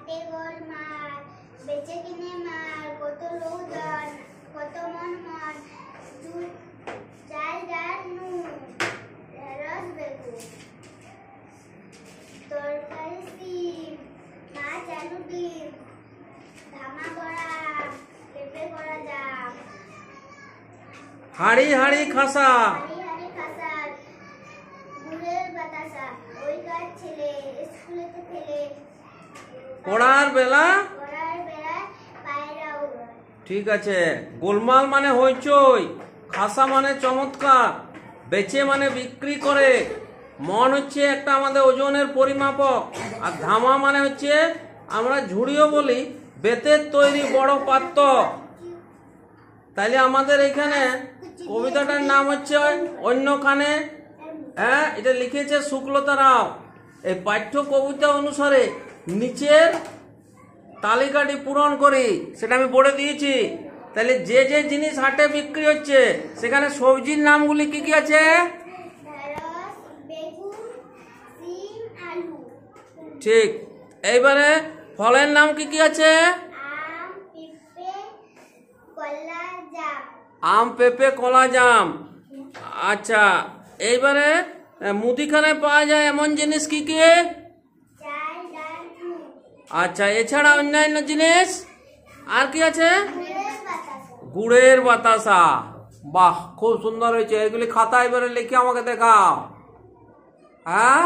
হাটে গোলমাল, বেচে কিনে মাল, কত লোকজন, কত মন মন, চাল ডাল নুন, ঢেঁড়স বেগুন, তরকারি সিম, মাছ আলু ডিম, ধামা বড়া, পেঁপে করা জাম, হাড়ি হাড়ি খাসা, হাড়ি হাড়ি খাসা, গুড়ের বাতাসা, ওই গাছ ছেলে স্কুলেতে ফেলে, পড়ার বেলা পড়ার বেলায় পায়রা উড়ায়। ঠিক আছে। গোলমাল মানে হইচই, খাসা মানে চমৎকার, বেচে মানে বিক্রি করে, মন হচ্ছে একটা আমাদের ওজনের পরিমাপক, আর ধামা মানে হচ্ছে আমরা ঝুড়িও বলি বেতের তৈরি বড় পাত্র। তাইলে আমাদের এখানে কবিতাটার নাম হচ্ছে অন্যখানে, হ্যাঁ, এটা লিখেছে শুক্লতা রাও। এই পাঠ্য কবিতা অনুসারে নিচের তালিকাটি পূরণ করি, সেটা আমি বলে দিয়েছি। তাহলে যে যে জিনিস হাটে বিক্রি হচ্ছে সেখানে সবজির নামগুলি কি কি আছে? ঢেঁড়স, বেগুন, সিম, আলু, ঠিক। এইবারে ফলের নাম কি কি আছে? আম, পেঁপে, কলা, জাম, আম, পেঁপে, কলা, জাম। আচ্ছা, এইবারে মুদিখানায় পাওয়া যায় এমন জিনিস কি কি? চাল ডাল নুন, আচ্ছা, এছাড়া অন্যান্য জিনিস আর কি আছে? গুড়ের বাতাসা। গুড়ের বাতাসা। বাহ, খুব সুন্দর হয়েছে। এগুলি খাতা এবারে লিখে আমাকে দেখাও। হ্যাঁ।